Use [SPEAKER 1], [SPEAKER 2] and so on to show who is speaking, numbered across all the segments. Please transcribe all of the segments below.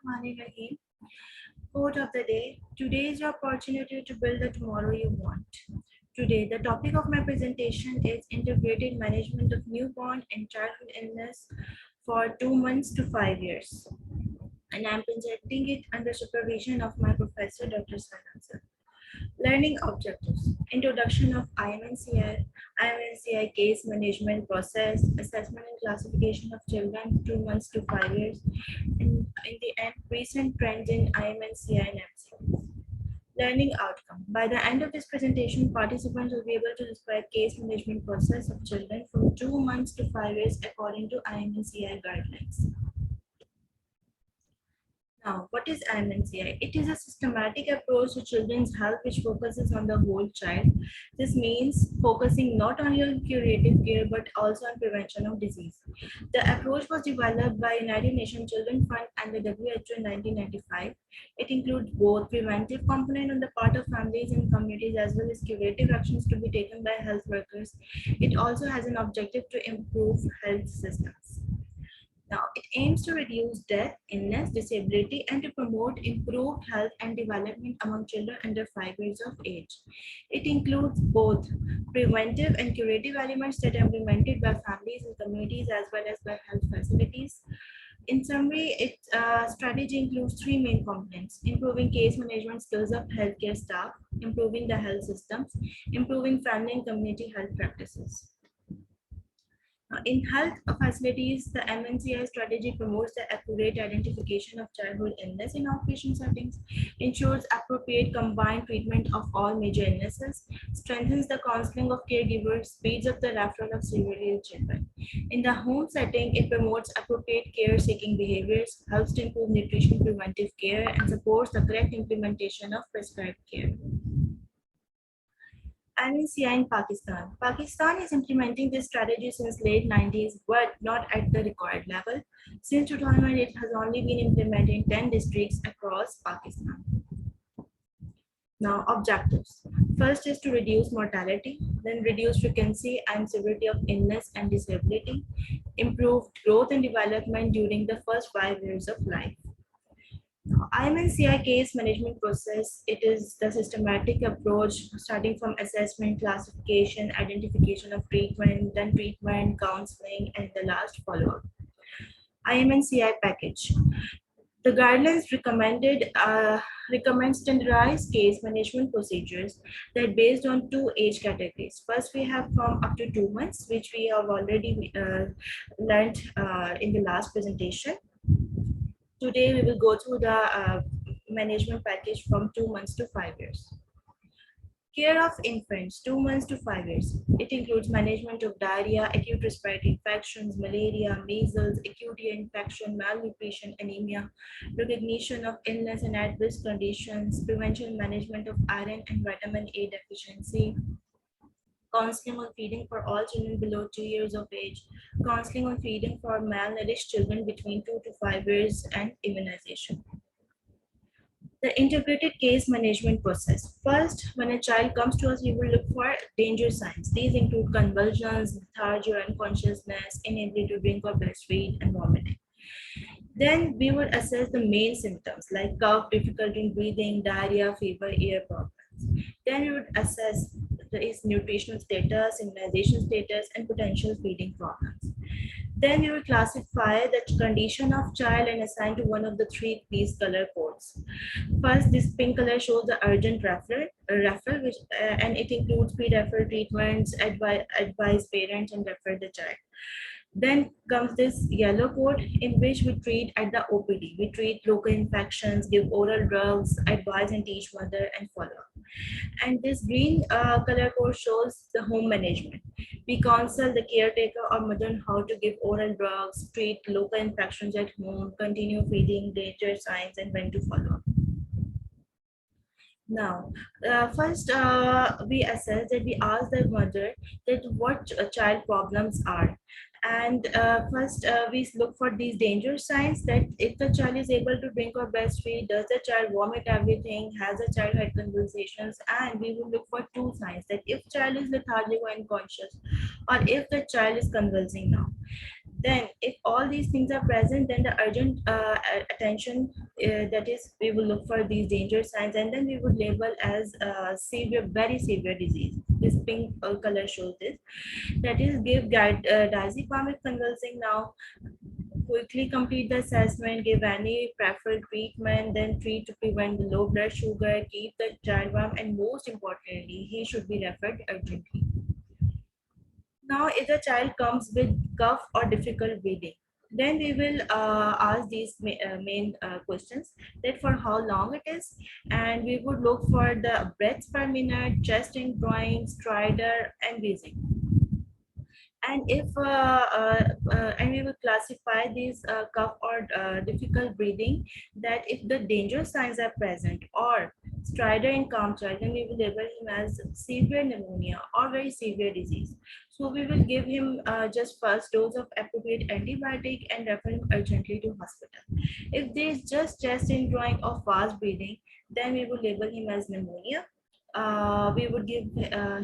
[SPEAKER 1] Bismillahirrahmanirrahim. Quote of the day: Today is your opportunity to build the tomorrow you want. Today, the topic of my presentation is integrated management of newborn and childhood illness for 2 months to 5 years. And I'm presenting it under supervision of my professor, Dr. Sanansa. Learning objectives: introduction of IMNCI case management process, assessment and classification of children 2 months to 5 years, and in the end, recent trends in IMNCI and MCI. Learning outcome. By the end of this presentation, participants will be able to describe case management process of children from 2 months to 5 years according to IMNCI guidelines. Now, what is IMNCI? It is a systematic approach to children's health which focuses on the whole child. This means focusing not only on curative care but also on prevention of disease. The approach was developed by United Nations Children Fund and the WHO in 1995. It includes both preventive component on the part of families and communities as well as curative actions to be taken by health workers. It also has an objective to improve health systems. Now, it aims to reduce death, illness, disability, and to promote improved health and development among children under 5 years of age. It includes both preventive and curative elements that are implemented by families and communities as well as by health facilities. In summary, its strategy includes three main components: improving case management skills of healthcare staff, improving the health systems, improving family and community health practices. In health facilities, the MNCI strategy promotes the accurate identification of childhood illness in outpatient settings, ensures appropriate combined treatment of all major illnesses, strengthens the counseling of caregivers, speeds up the referral of severely ill children. In the home setting, it promotes appropriate care-seeking behaviors, helps to improve nutrition preventive care, and supports the correct implementation of prescribed care. IMNCI in Pakistan. Pakistan is implementing this strategy since late 90s, but not at the required level. Since 2000, it has only been implemented in 10 districts across Pakistan. Now, objectives. First is to reduce mortality, then reduce frequency and severity of illness and disability, improve growth and development during the first 5 years of life. IMNCI case management process, it is the systematic approach starting from assessment, classification, identification of treatment, then treatment, counseling, and the last follow-up. IMNCI package. The guidelines recommend standardized case management procedures that based on two age categories. First, we have from up to 2 months, which we have already learned in the last presentation. Today, we will go through the management package from 2 months to 5 years. Care of infants, 2 months to 5 years. It includes management of diarrhea, acute respiratory infections, malaria, measles, acute ear infection, malnutrition, anemia, recognition of illness and at-risk conditions, prevention and management of iron and vitamin A deficiency, counseling on feeding for all children below 2 years of age, counseling on feeding for malnourished children between 2 to 5 years, and immunization. The integrated case management process. First, when a child comes to us, we will look for danger signs. These include convulsions, lethargy or unconsciousness, inability to drink or breastfeed, and vomiting. Then we would assess the main symptoms like cough, difficulty in breathing, diarrhea, fever, ear problems. Then we would assess its nutritional status, immunization status, and potential feeding problems. Then we will classify the condition of child and assign to one of the three these color codes. First, this pink color shows the urgent referral, which and it includes pre-referral treatments, advise parents, and refer the child. Then comes this yellow code in which we treat at the OPD. We treat local infections, give oral drugs, advise and teach mother, and follow up. And this green color code shows the home management. We counsel the caretaker or mother on how to give oral drugs, treat local infections at home, continue feeding, danger signs, and when to follow up. Now, first we assess that we ask the mother that what child problems are. And first we look for these danger signs, that if the child is able to drink or breastfeed, does the child vomit everything, has the child had conversations, and we will look for two signs, that if child is lethargic or unconscious, or if the child is convulsing now. Then if all these things are present, then the urgent attention, that is we will look for these danger signs, and then we would label as severe, very severe disease. This pink color shows this. That is, give diazepam if convulsing now, quickly complete the assessment, give any preferred treatment, then treat to prevent the low blood sugar, keep the child warm, and most importantly, he should be referred urgently. Now, if the child comes with cough or difficult breathing, then we will ask these main questions, that for how long it is, and we would look for the breaths per minute, chest in drawing, stridor, and wheezing. And if and we will classify these cough or difficult breathing, that if the danger signs are present or stridor in calm child, then we will label him as severe pneumonia or very severe disease. So we will give him just first dose of appropriate antibiotic and refer him urgently to hospital. If there is just chest in drawing or fast breathing, then we will label him as pneumonia. We would give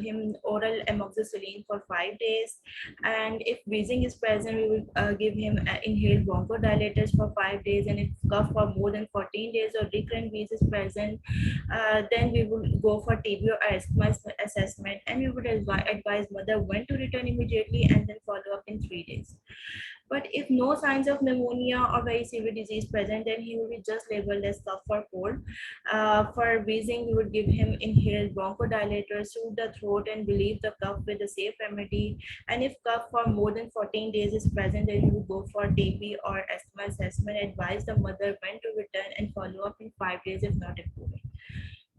[SPEAKER 1] him oral amoxicillin for 5 days, and if wheezing is present, we will give him inhaled bronchodilators for 5 days, and if cough for more than 14 days or recurrent wheeze is present, then we will go for TB or asthma assessment, and we would advise mother when to return immediately and then follow up in 3 days. But if no signs of pneumonia or very severe disease present, then he will be just labeled as cough or cold. For wheezing, we would give him inhaled bronchodilators, soothe the throat, and relieve the cough with a safe remedy. And if cough for more than 14 days is present, then we would go for TB or asthma assessment, advise the mother when to return, and follow up in 5 days if not improving.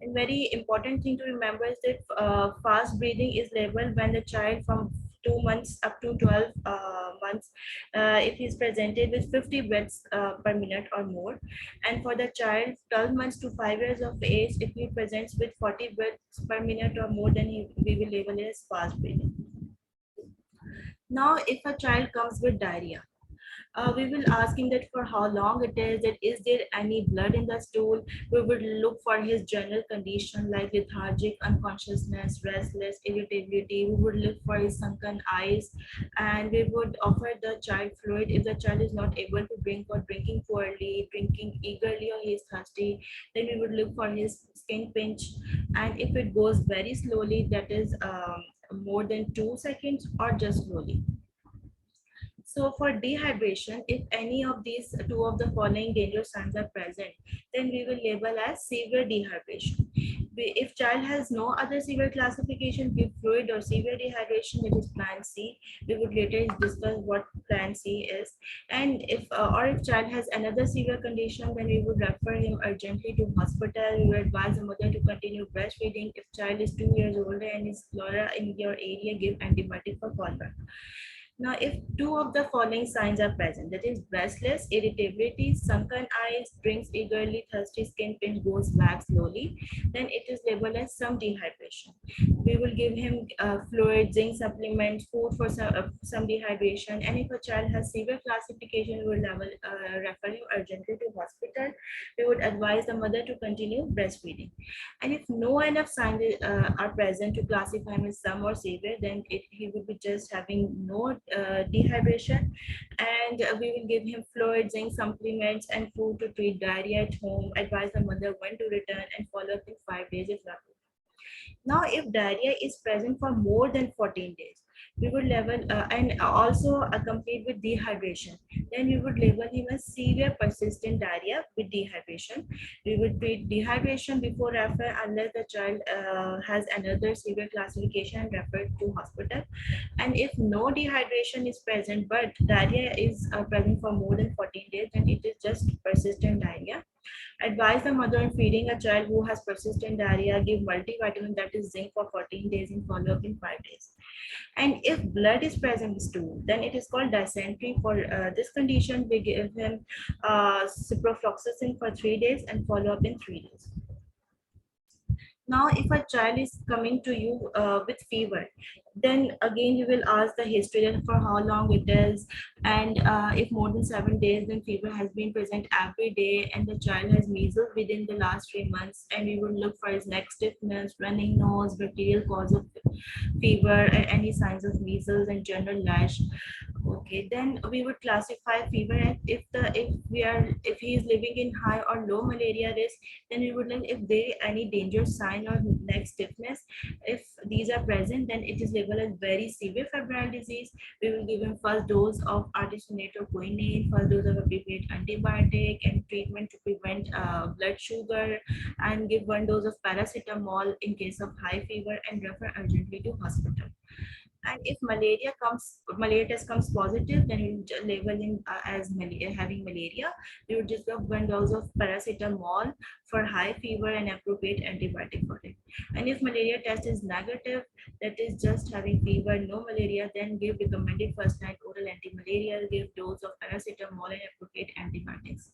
[SPEAKER 1] And very important thing to remember is that fast breathing is labeled when the child from 2 months up to 12 months, if he's presented with 50 breaths per minute or more. And for the child 12 months to 5 years of age, if he presents with 40 breaths per minute or more, then we will label it as fast breathing. Now, if a child comes with diarrhea, we will ask him that for how long it is, that is there any blood in the stool. We would look for his general condition like lethargic, unconsciousness, restless, irritability. We would look for his sunken eyes, and we would offer the child fluid if the child is not able to drink or drinking poorly, drinking eagerly, or he is thirsty. Then we would look for his skin pinch, and if it goes very slowly, that is more than 2 seconds, or just slowly. So for dehydration, if any of these two of the following danger signs are present, then we will label as severe dehydration. If child has no other severe classification, give fluid or severe dehydration, that is plan C. We would later discuss what plan C is. And if or if child has another severe condition, then we would refer him urgently to hospital. We would advise the mother to continue breastfeeding. If child is 2 years older and is cholera in your area, give antibiotic for fallback. Now, if two of the following signs are present, that is breathless, irritability, sunken eyes, drinks eagerly, thirsty skin pinch, goes back slowly, then it is labeled as some dehydration. We will give him fluid, zinc supplements, food for some dehydration, and if a child has severe classification, we will refer him urgently to hospital. We would advise the mother to continue breastfeeding. And if no enough signs are present to classify him as some or severe, then he will be just having no dehydration, and we will give him fluids, zinc supplements, and food to treat diarrhea at home. Advise the mother when to return and follow up in 5 days if not. Now, if diarrhea is present for more than 14 days, we would label and also accompanied with dehydration, then we would label him as severe persistent diarrhea with dehydration. We would treat dehydration before refer unless the child has another severe classification and referred to hospital. And if no dehydration is present but diarrhea is present for more than 14 days, then it is just persistent diarrhea. Advise the mother on feeding a child who has persistent diarrhea, give multivitamin, that is zinc, for 14 days and follow up in 5 days. And if blood is present in stool, then it is called dysentery. For this condition, we give him ciprofloxacin for 3 days and follow up in 3 days. Now, if a child is coming to you with fever, Then again, we will ask the history and for how long it is, and if more than 7 days, then fever has been present every day, and the child has measles within the last 3 months, and we will look for his neck stiffness, running nose, bacterial cause of fever, and any signs of measles and general rash. Okay, then we would classify fever as if he is living in high or low malaria risk, then we would look if there any danger sign or neck stiffness. If these are present, then it is labeled as very severe febrile disease. We will give him first dose of artesunate or quinine, first dose of appropriate antibiotic, and treatment to prevent blood sugar, and give 1 dose of paracetamol in case of high fever, and refer urgently to hospital. And if malaria test comes positive, then we label him as having malaria. We would just give 1 dose of paracetamol for high fever and appropriate antibiotic for it. And if malaria test is negative, that is just having fever, no malaria, then give recommended first line oral anti-malaria, give dose of paracetamol and appropriate antibiotics.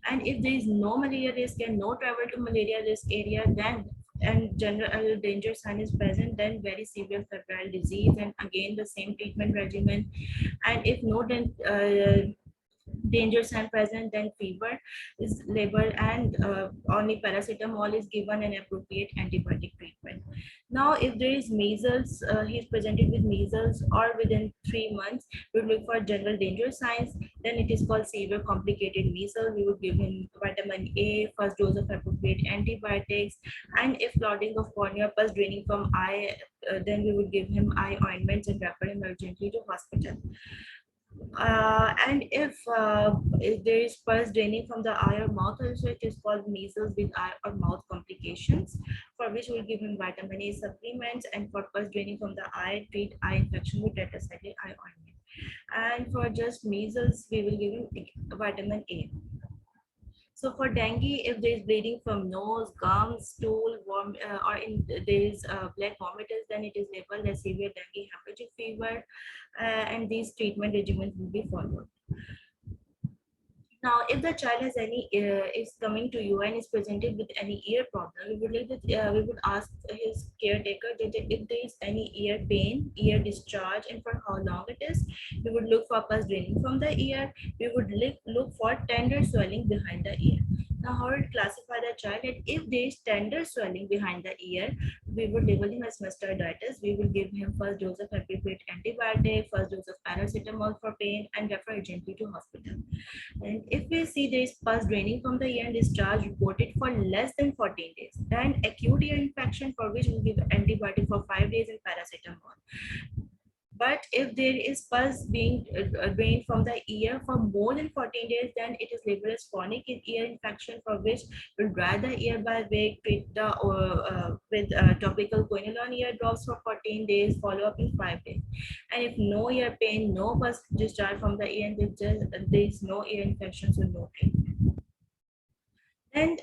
[SPEAKER 1] And if there is no malaria risk and no travel to malaria risk area, then and general danger sign is present, then very severe febrile disease, and again the same treatment regimen. And if no danger sign present, then fever is labeled, and only paracetamol is given and appropriate antibiotic treatment. Now, if there is measles, he is presented with measles or within 3 months, we look for general danger signs. Then it is called severe complicated measles. We would give him vitamin A, first dose of appropriate antibiotics, and if clotting of cornea, pus draining from eye, then we would give him eye ointments and refer him urgently to hospital. And if there is pus draining from the eye or mouth also, it is called measles with eye or mouth complications, for which we'll give him vitamin A supplements, and for pus draining from the eye, treat eye infection with tetracycline eye ointment. And for just measles, we will give him vitamin A. So for dengue, if there is bleeding from nose, gums, stool, or there is black vomitus, then it is labeled as severe dengue hemorrhagic fever, and these treatment regimens will be followed. Now, if the child has any is coming to you and is presented with any ear problem, we would ask his caretaker that if there is any ear pain, ear discharge, and for how long it is. We would look for pus draining from the ear. We would look for tender swelling behind the ear. Now, how to classify the child? And if there is tender swelling behind the ear, we would label him as mastoiditis. We will give him first dose of appropriate antibiotic, first dose of paracetamol for pain, and refer urgently to hospital. And if we see there is pus draining from the ear and discharge reported for less than 14 days, then acute ear infection, for which we give antibiotic for 5 days and paracetamol. But if there is pus being drained from the ear for more than 14 days, then it is labeled as chronic ear infection, for which we'll dry the ear by wig, treat the with topical quinolone ear drops for 14 days, follow up in 5 days. And if no ear pain, no pus discharge from the ear, and there is no ear infection, so no treatment. And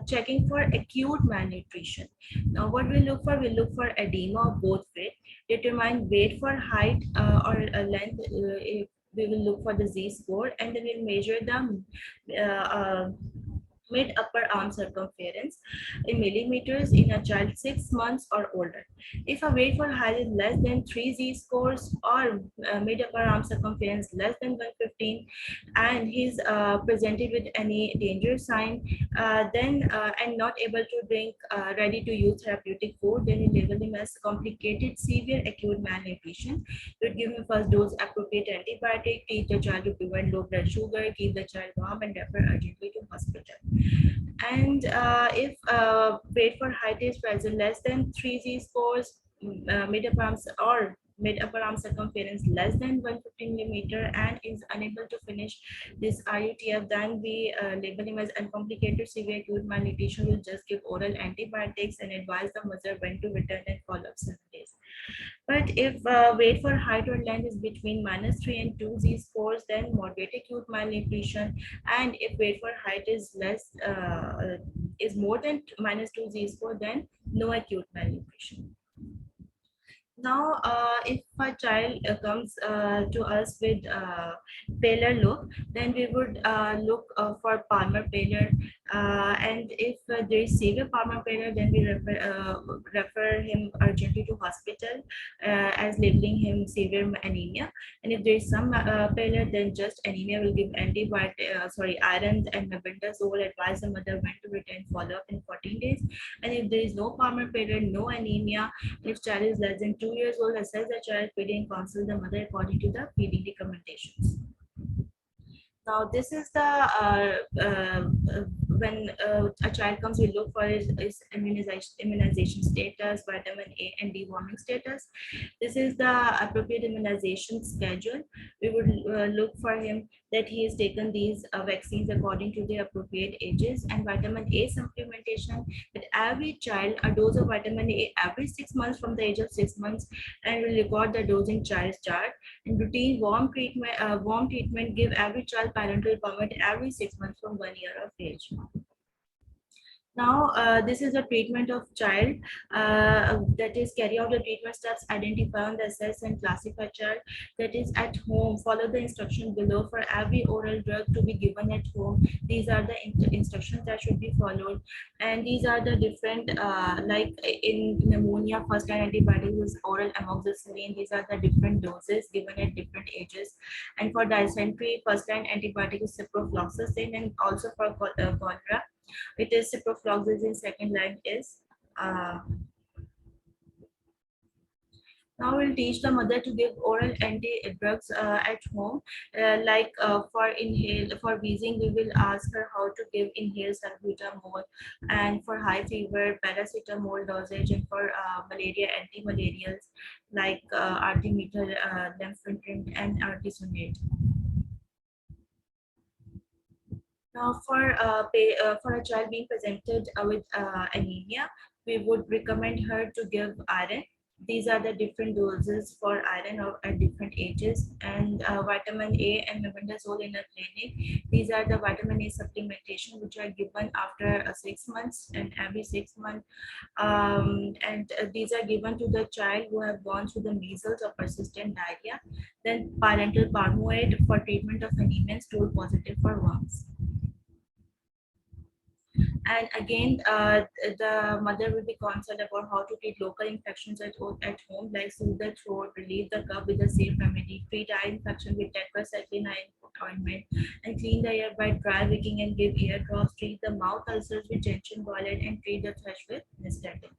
[SPEAKER 1] checking for acute malnutrition. Now, what we look for? We look for edema of both feet. Determine weight for height or length. If we will look for the Z-score, and then we'll measure the mid upper arm circumference in millimeters in a child 6 months or older. If a weight for height is less than 3 Z-scores, or mid upper arm circumference less than 115, and he's presented with any danger sign, and not able to drink ready to use therapeutic food, then we label him as complicated severe acute malnutrition. We would give him first dose appropriate antibiotic, teach the child to prevent low blood sugar, keep the child warm, and refer urgently to hospital. And if weight for height is present less than 3 Z-scores, mid upper arms or mid upper arm circumference less than 115 millimeter, and is unable to finish this RUTF, then we label him as uncomplicated severe acute malnutrition. We'll just give oral antibiotics and advise the mother when to return and follow up 7 days. But if weight for height or length is between -3 and 2 Z-scores, then moderate acute malnutrition. And if weight for height is is more than -2 Z-score, then no acute malnutrition. Now, if a child comes to us with paler look, then we would look for palmar pallor. And if there is severe palmar pallor, then we refer him urgently to hospital as labeling him severe anemia. And if there is some pallor, then just anemia will give iron and mebendazole. Advise the mother when to return follow up in 14 days. And if there is no palmar pallor, no anemia, if child is less than 2 years old, assess the child feeding and counsel the mother according to the feeding recommendations. Now, this is the when a child comes, we look for his immunization status, vitamin A and deworming status. This is the appropriate immunization schedule. We would look for him that he has taken these vaccines according to the appropriate ages, and vitamin A supplementation. That every child a dose of vitamin A every 6 months from the age of 6 months, and will record the dose in child's chart. In routine warm treatment, give every child parental permit every 6 months from 1 year of age. Now, this is a treatment of child that is carry out the treatment steps, identify and assess and classify child that is at home. Follow the instruction below for every oral drug to be given at home. These are the instructions that should be followed, and these are the different like in pneumonia, first line antibiotics is oral amoxicillin. These are the different doses given at different ages, and for dysentery, first line antibiotic is ciprofloxacin, and also for cholera it is ciprofloxacin. Second line is now we'll teach the mother to give oral anti-drugs at home. For wheezing, we will ask her how to give inhaled salbutamol, and for high fever, paracetamol dosage, and for malaria, anti-malarials like artemether, lumefantrine, and artesunate. Now, for a child being presented with anemia, we would recommend her to give iron. These are the different doses for iron at different ages, and vitamin A and mebendazole in a clinic. These are the vitamin A supplementation which are given after 6 months and every 6 months. And these are given to the child who have gone through the measles or persistent diarrhea. Then parental palmoate for treatment of anemia and stool positive for worms. And again, the mother will be concerned about how to treat local infections at home, like soothe the throat, relieve the cough with a safe remedy, treat eye infection with tetracycline eye ointment, and clean the ear by dry wicking and give ear drops, treat the mouth ulcers with gentian violet, and treat the thrush with nystatin.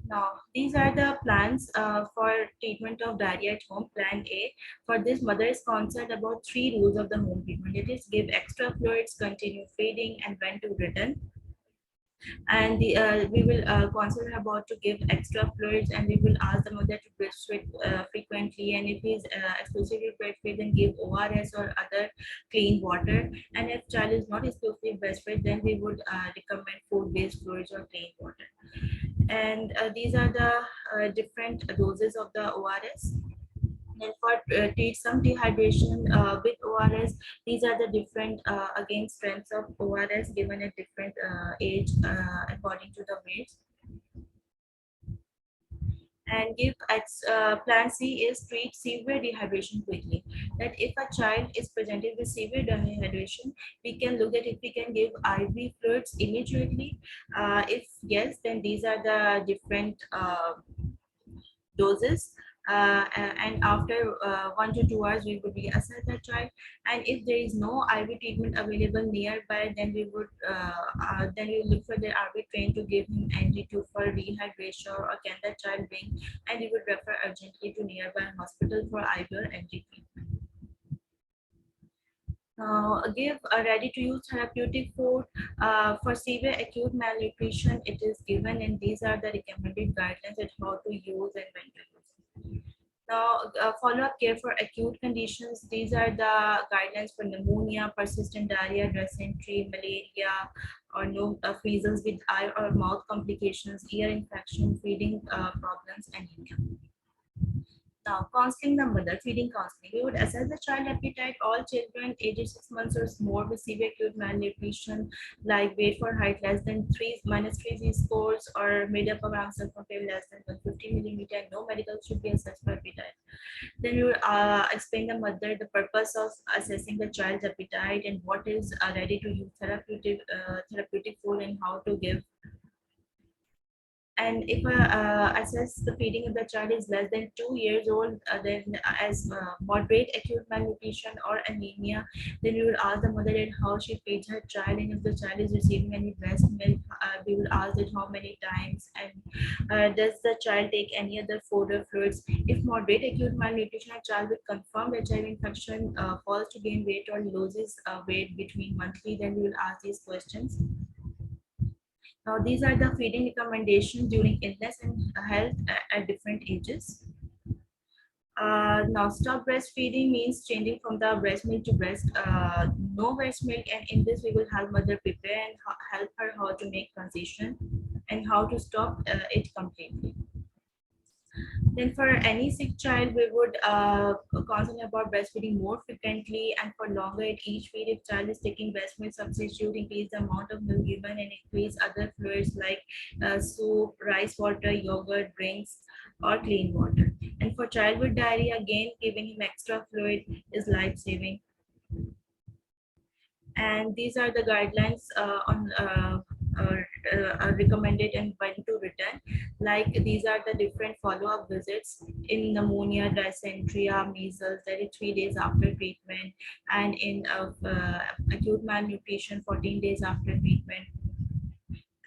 [SPEAKER 1] Now, these are the plans for treatment of diarrhea at home. Plan A. For this, mother is concerned about 3 rules of the home treatment. It is give extra fluids, continue feeding, and when to return. And we will concern about to give extra fluids, and we will ask the mother to breastfeed frequently. And if he's exclusively breastfeed, then give ORS or other clean water. And if child is not exclusively breastfed, then we would recommend food-based fluids or clean water. And these are the different doses of the ORS. And for treat some dehydration with ORS, these are the different again strengths of ORS given at different age according to the weights. And give plan C is treat severe dehydration quickly. That if a child is presented with severe dehydration, we can look at if we can give IV fluids immediately. If yes, then these are the different doses. And after 1 to 2 hours, we would reassess the child. And if there is no IV treatment available nearby, then we would then we will look for the RV train to give him NG2 for rehydration, or can the child bring, and we would refer urgently to nearby hospital for IV or NG treatment. Give a ready-to-use therapeutic food for severe acute malnutrition. It is given, and these are the recommended guidelines at how to use and when to use. Now, follow-up care for acute conditions. These are the guidelines for pneumonia, persistent diarrhea, dysentery, malaria, or no measles with eye or mouth complications, ear infection, feeding problems, anemia. Now, counseling the mother, feeding counseling. We would assess the child appetite. All children ages 6 months or more with severe acute malnutrition, like weight for height less than 3, -3 scores, or made up of answer for less than 150 millimeter. No medical should be assessed for appetite. Then we will explain the mother the purpose of assessing the child's appetite and what is ready to use therapeutic food and how to give. And if assess the feeding of the child is less than 2 years old, then as moderate acute malnutrition or anemia, then we will ask the mother that how she feeds her child, and if the child is receiving any breast milk, we will ask that how many times, and does the child take any other food or fluids. If moderate acute malnutrition, a child with confirmed HIV infection falls to gain weight or loses weight between monthly, then we will ask these questions. Now, these are the feeding recommendations during illness and health at different ages. Now, stop breastfeeding means changing from the breast milk to no breast milk, and in this we will help mother prepare and help her how to make transition and how to stop it completely. Then for any sick child, we would concern about breastfeeding more frequently and for longer at each feed. If child is taking breast milk substitute, increase the amount of milk given and increase other fluids like soup, rice water, yogurt, drinks, or clean water. And for child with diarrhea, again, giving him extra fluid is life-saving. And these are the guidelines on recommended and when to return. Like these are the different follow-up visits in pneumonia, dysentery, measles, that is 3 days after treatment, and in acute malnutrition, 14 days after treatment.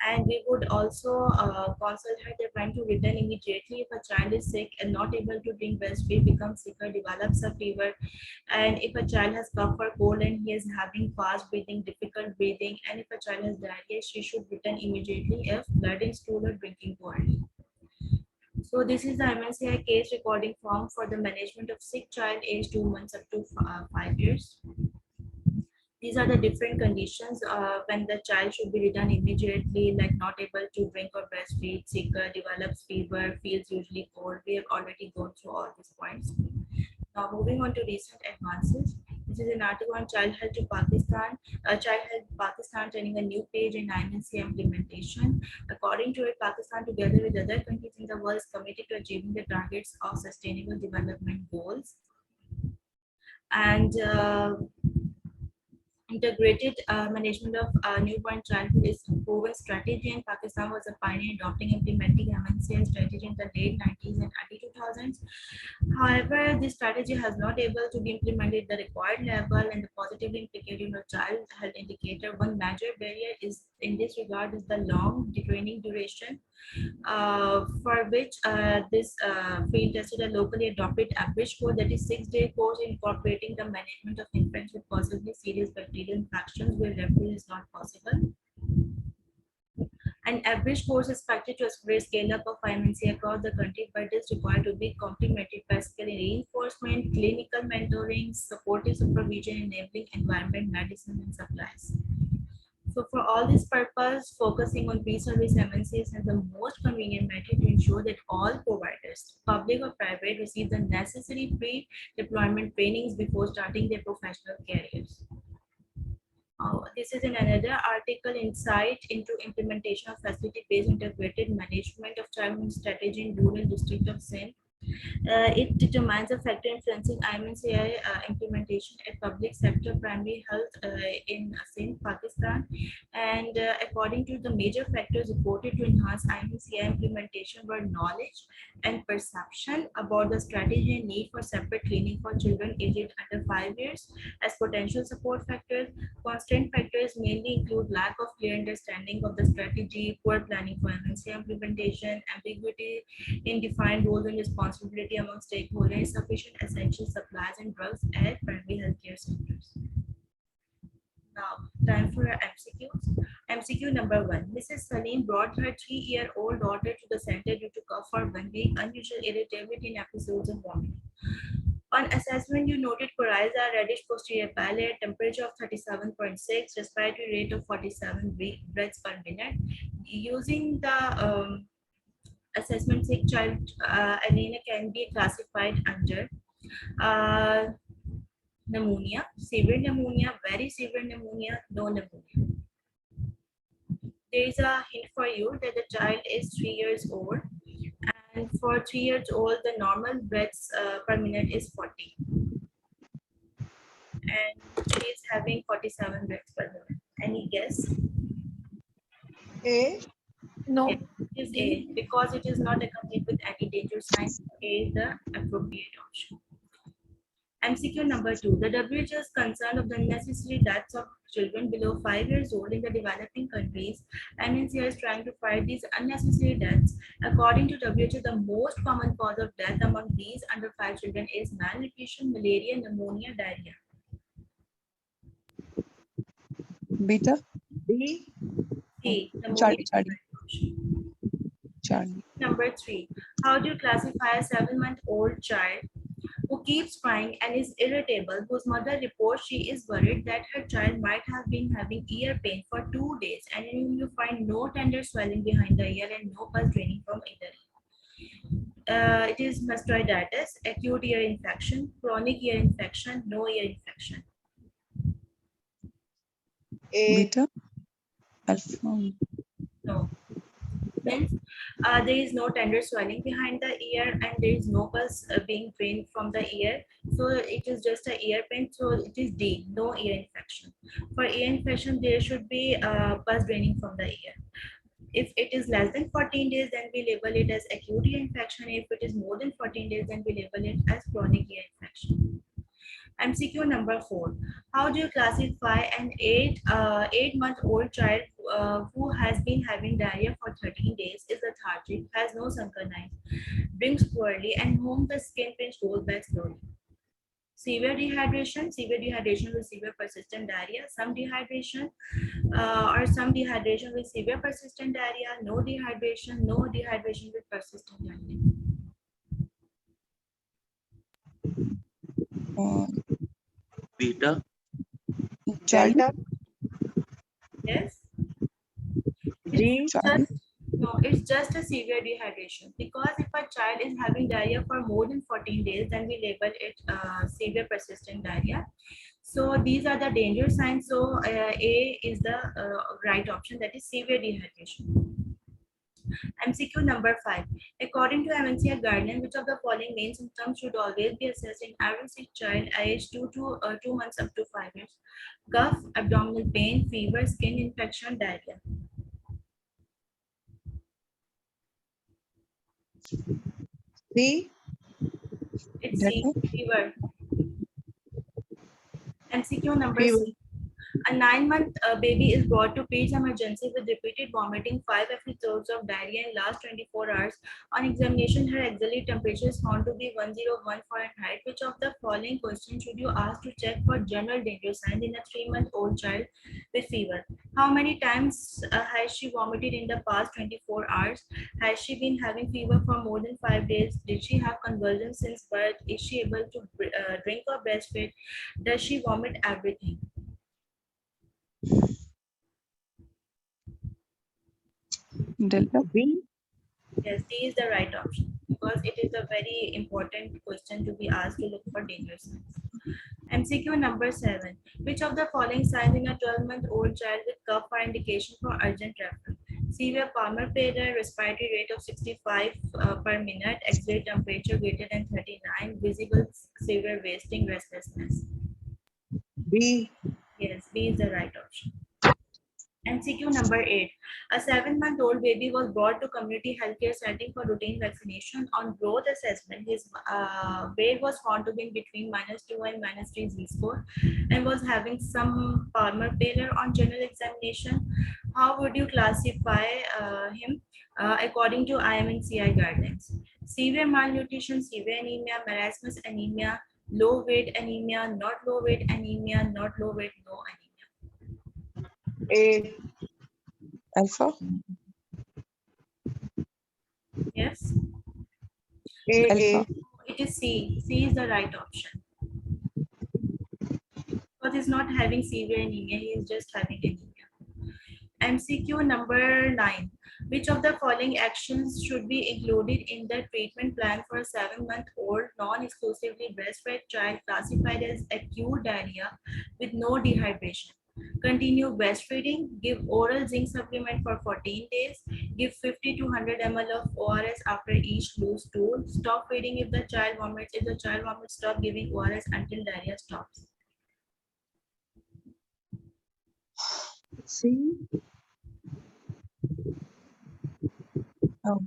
[SPEAKER 1] And we would also consult her that when to return immediately if a child is sick and not able to drink breastfeed, becomes sicker, develops a fever, and if a child has cough or cold and he is having fast breathing, difficult breathing, and if a child has diarrhea, she should return immediately if blood in stool or drinking poorly. So this is the IMNCI case recording form for the management of sick child age 2 months up to 5 years. These are the different conditions when the child should be returned immediately, like not able to drink or breastfeed, sicker, develops fever, feels usually cold. We have already gone through all these points. Now moving on to recent advances. This is an article on Child Health to Pakistan. Child Health Pakistan turning a new page in IMNCI implementation. According to it, Pakistan, together with other countries in the world, is committed to achieving the targets of Sustainable Development Goals. And integrated management of newborn childhood is a proven strategy, and Pakistan was a pioneer adopting implementing MNCI strategy in the late 90s and early 2000s. However, this strategy has not able to be implemented at the required level and the positively implicated on child health indicator. One major barrier is in this regard is the long training duration, for which this field tested a locally adopted average course, that is 6-day course incorporating the management of infants with possibly serious bacterial infections where referral is not possible. An average course is expected to accelerate scale up of IMNCI across the country, but is required to be complemented by skill reinforcement, clinical mentoring, supportive supervision, enabling environment, medicine, and supplies. So for all this purpose, focusing on pre-service MNCs is the most convenient method to ensure that all providers, public or private, receive the necessary pre-deployment trainings before starting their professional careers. This is in another article, Insight into Implementation of Facility-Based Integrated Management of Childhood Strategy in Rural District of Sindh. It determines the factor influencing IMNCI implementation at public sector primary health in Sindh, Pakistan. And according to the major factors reported to enhance IMNCI implementation were knowledge and perception about the strategy and need for separate clinic for children aged under 5 years as potential support factors. Constant factors mainly include lack of clear understanding of the strategy, poor planning for IMNCI implementation, ambiguity in defined roles and responsibility among stakeholders, sufficient essential supplies and drugs at primary healthcare centers. Now, time for our MCQs. MCQ number 1. Mrs. Salim brought her 3-year-old daughter to the center due to cough for 1 week, unusual irritability, and episodes of vomiting. On assessment, you noted coryza, reddish posterior palate, temperature of 37.6, respiratory rate of 47 breaths per minute. Using the assessment sick child anemia can be classified under uh, pneumonia, severe pneumonia, very severe pneumonia, no pneumonia. There is a hint for you that the child is 3 years old, and for 3 years old, the normal breaths per minute is 40, and she is having 47 breaths per minute. Any guess?
[SPEAKER 2] A.
[SPEAKER 3] No.
[SPEAKER 1] It is A, because it is not accompanied with any danger sign. A is the appropriate option. MCQ number 2. The WHO is concerned of the unnecessary deaths of children below 5 years old in the developing countries. IMNCI is trying to fight these unnecessary deaths. According to WHO, the most common cause of death among these under 5 children is malnutrition, malaria, pneumonia, diarrhea.
[SPEAKER 2] Beta.
[SPEAKER 3] B.
[SPEAKER 1] C. Pneumonia
[SPEAKER 2] Charlie.
[SPEAKER 1] is the right option.
[SPEAKER 2] Charlie.
[SPEAKER 1] Number 3. How do you classify a 7-month-old child who keeps crying and is irritable, whose mother reports she is worried that her child might have been having ear pain for 2 days, and you find no tender swelling behind the ear and no pus draining from either ear? It is mastoiditis, acute ear infection, chronic ear infection, no ear infection.
[SPEAKER 3] A.
[SPEAKER 2] Beta. Alpha.
[SPEAKER 1] No. Means there is no tender swelling behind the ear and there is no pus being drained from the ear. So it is just a ear pain. So it is D, no ear infection. For ear infection, there should be pus draining from the ear. If it is less than 14 days, then we label it as acute ear infection. If it is more than 14 days, then we label it as chronic ear infection. MCQ number 4. How do you classify an 8-month-old child who has been having diarrhea for 13 days, is lethargic, has no sunken eyes, drinks poorly, and whom the skin pinch goes back slowly? Severe dehydration with severe persistent diarrhea, some dehydration, or some dehydration with severe persistent diarrhea, no dehydration with persistent diarrhea.
[SPEAKER 4] Beta.
[SPEAKER 2] Charlie.
[SPEAKER 3] Delta.
[SPEAKER 1] Yes?
[SPEAKER 3] G.
[SPEAKER 2] Charlie.
[SPEAKER 1] It's just a severe dehydration, because if a child is having diarrhea for more than 14 days, then we label it severe persistent diarrhea. So these are the danger signs. So A is the right option, that is severe dehydration. MCQ number 5. According to IMNCI guideline, which of the following main symptoms should always be assessed in every sick child aged 2 months up to 5 years? Cough, abdominal pain, fever, skin infection, diarrhea.
[SPEAKER 3] C.
[SPEAKER 1] It's C,
[SPEAKER 2] Delta.
[SPEAKER 1] fever. MCQ number
[SPEAKER 3] Fever.
[SPEAKER 1] 6. A 9-month baby is brought to peds emergency with repeated vomiting, 5 episodes of diarrhea in last 24 hours. On examination, her auxiliary temperature is found to be 101 Fahrenheit. Which of the following questions should you ask to check for general danger signs in a 3-month-old child with fever? How many times has she vomited in the past 24 hours? Has she been having fever for more than 5 days? Did she have convulsions since birth? Is she able to drink or breastfeed? Does she vomit everything?
[SPEAKER 2] Delta.
[SPEAKER 3] B.
[SPEAKER 1] Yes, D is the right option, because it is a very important question to be asked to look for danger signs. MCQ number 7. Which of the following signs in a 12-month-old child with cough are indication for urgent referral? Severe palmar failure, respiratory rate of 65 per minute, exhaled temperature greater than 39, visible severe wasting, restlessness.
[SPEAKER 3] B.
[SPEAKER 1] Yes, B is the right option. MCQ number 8. A 7-month-old baby was brought to community healthcare setting for routine vaccination. On growth assessment, his weight was found to be between -2 and -3 Z-score and was having some palmar failure. On general examination, how would you classify him according to IMNCI guidelines? Severe malnutrition, severe anemia, marasmus anemia, low weight anemia, not low weight anemia, not low weight, no anemia.
[SPEAKER 3] A.
[SPEAKER 2] Alpha.
[SPEAKER 1] Yes?
[SPEAKER 3] A.
[SPEAKER 2] Alpha.
[SPEAKER 1] It is C. C is the right option. Because he's not having severe anemia, he is just having anemia. MCQ number 9. Which of the following actions should be included in the treatment plan for a 7-month-old non-exclusively breastfed child classified as acute diarrhea with no dehydration? Continue breastfeeding, give oral zinc supplement for 14 days, give 50 to 100 ml of ORS after each loose stool, stop feeding if the child vomits. If the child vomits, stop giving ORS until diarrhea stops.
[SPEAKER 3] C,
[SPEAKER 2] Oh,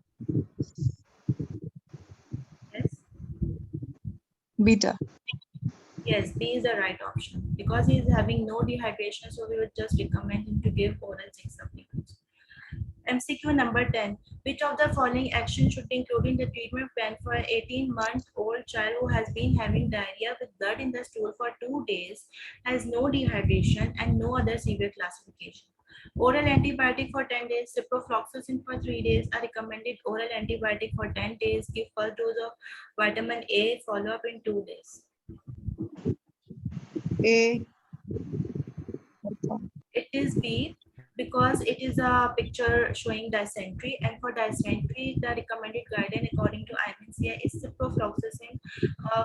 [SPEAKER 1] Yes?
[SPEAKER 2] beta.
[SPEAKER 1] Yes, B is the right option. Because he is having no dehydration, so we would just recommend him to give oral zinc supplements. MCQ number 10. Which of the following actions should be included in the treatment plan for an 18-month-old child who has been having diarrhea with blood in the stool for 2 days, has no dehydration, and no other severe classification? Oral antibiotic for 10 days, ciprofloxacin for 3 days, a recommended oral antibiotic for 10 days, give first dose of vitamin A, follow up in 2 days.
[SPEAKER 3] A,
[SPEAKER 2] Alpha.
[SPEAKER 1] It is B because it is a picture showing dysentery, and for dysentery the recommended guideline according to IMNCI is ciprofloxacin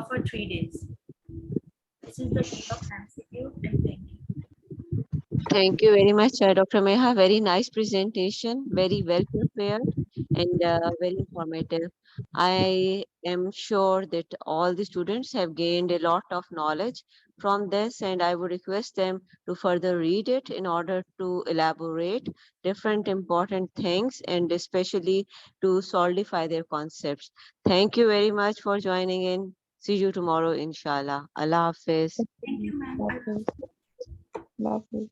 [SPEAKER 1] for 3 days. This is the end of MCQ, and thank you.
[SPEAKER 4] Thank you very much, Dr. Meha. Very nice presentation, very well prepared, and very informative. I am sure that all the students have gained a lot of knowledge from this, and I would request them to further read it in order to elaborate different important things and especially to solidify their concepts. Thank you very much for joining in. See you tomorrow, inshallah. Allah Hafiz.
[SPEAKER 1] Thank you, ma'am.
[SPEAKER 2] Love you. Love you.